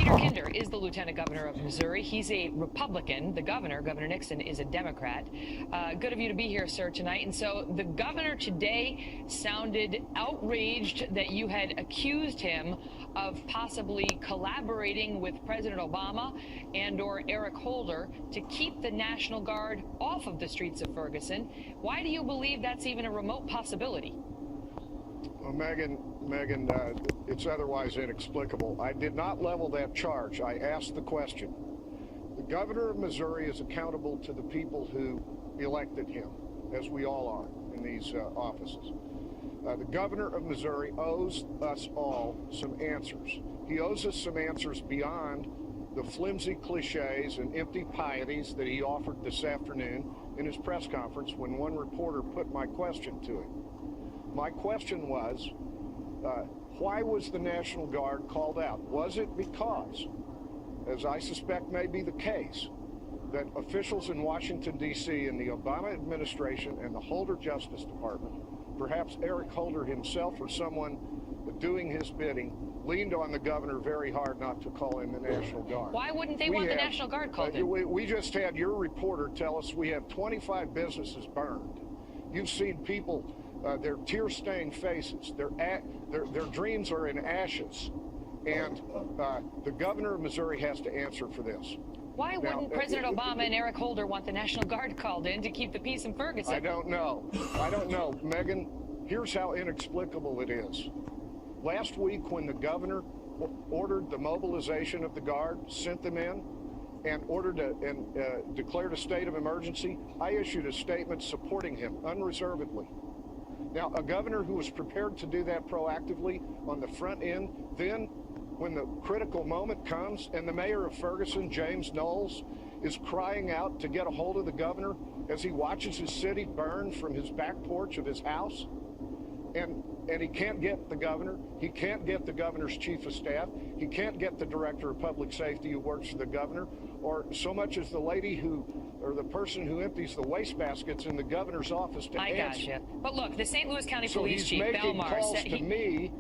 Peter Kinder is the Lieutenant Governor of Missouri. He's a Republican. The governor, Governor Nixon, is a Democrat. Good of you to be here, sir, tonight. And so the governor today sounded outraged that you had accused him of possibly collaborating with President Obama and or Eric Holder to keep the National Guard off of the streets of Ferguson. Why do you believe that's even a remote possibility? Well, Megan, it's otherwise inexplicable. I did not level that charge. I asked the question. The governor of Missouri is accountable to the people who elected him, as we all are in these offices. The governor of Missouri owes us all some answers. He owes us some answers beyond the flimsy cliches and empty pieties that he offered this afternoon in his press conference when one reporter put my question to him. My question was, why was the National Guard called out? Was it because, as I suspect may be the case, that officials in Washington, D.C. and the Obama administration and the Holder Justice Department, perhaps Eric Holder himself or someone doing his bidding, leaned on the governor very hard not to call in the National Guard? Why wouldn't they want the National Guard called in? We just had your reporter tell us we have 25 businesses burned. You've seen people, their tear-stained faces, their dreams are in ashes, and the governor of Missouri has to answer for this. Why wouldn't President Obama and Eric Holder want the National Guard called in to keep the peace in Ferguson? I don't know. Megan, here's how inexplicable it is. Last week, when the governor ordered the mobilization of the Guard, sent them in, and declared a state of emergency, I issued a statement supporting him unreservedly. Now, a governor who was prepared to do that proactively on the front end, then when the critical moment comes and the mayor of Ferguson, James Knowles, is crying out to get a hold of the governor as he watches his city burn from his back porch of his house, and he can't get the governor, he can't get the governor's chief of staff, he can't get the director of public safety who works for the governor, or so much as the lady or the person who empties the waste baskets in the governor's office to answer. I gotcha. But look, the St. Louis County Police Chief Belmar said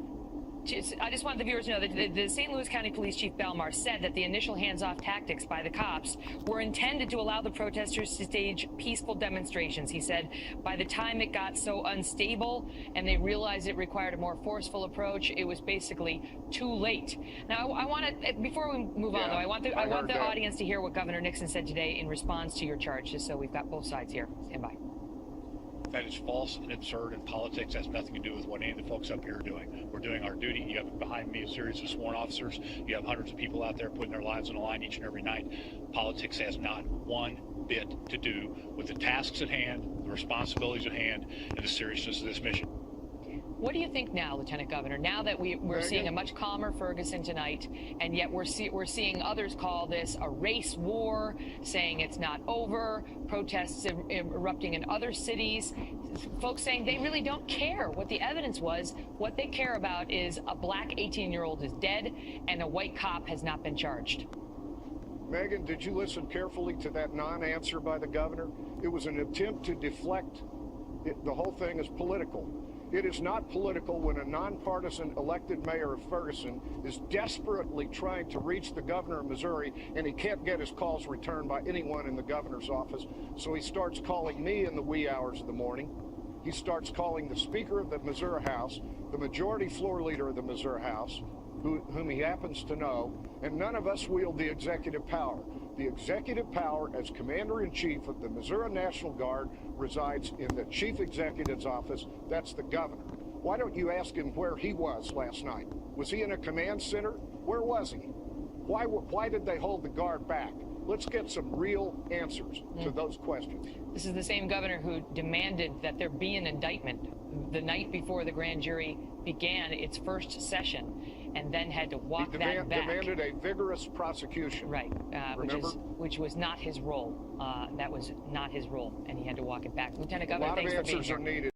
I just want the viewers to know that the St. Louis County Police Chief Belmar said that the initial hands-off tactics by the cops were intended to allow the protesters to stage peaceful demonstrations. He said by the time it got so unstable and they realized it required a more forceful approach, it was basically too late. Now, I want to, before we move on, though, I want the audience to hear what Governor Nixon said today in response to your charge, just so we've got both sides here. Stand by. That is false and absurd, and politics has nothing to do with what any of the folks up here are doing. We're doing our duty. You have behind me a series of sworn officers. You have hundreds of people out there putting their lives on the line each and every night. Politics has not one bit to do with the tasks at hand, the responsibilities at hand, and the seriousness of this mission. What do you think now, Lieutenant Governor, now that we're seeing a much calmer Ferguson tonight, and yet we're seeing others call this a race war, saying it's not over, protests erupting in other cities, folks saying they really don't care what the evidence was. What they care about is a black 18-year-old is dead and a white cop has not been charged. Megan, did you listen carefully to that non-answer by the governor? It was an attempt to deflect the whole thing as political. It is not political when a nonpartisan elected mayor of Ferguson is desperately trying to reach the governor of Missouri, and he can't get his calls returned by anyone in the governor's office. So he starts calling me in the wee hours of the morning. He starts calling the Speaker of the Missouri House, the majority floor leader of the Missouri House, whom he happens to know, and none of us wield the executive power. The executive power as Commander-in-Chief of the Missouri National Guard resides in the Chief Executive's office. That's the governor. Why don't you ask him where he was last night? Was he in a command center? Where was he? Why did they hold the Guard back? Let's get some real answers to those questions. This is the same governor who demanded that there be an indictment the night before the grand jury began its first session, and then had to walk that back. Demanded a vigorous prosecution. Right, which was not his role. That was not his role, and he had to walk it back. Lieutenant Governor, thanks for being here. A lot of answers are needed.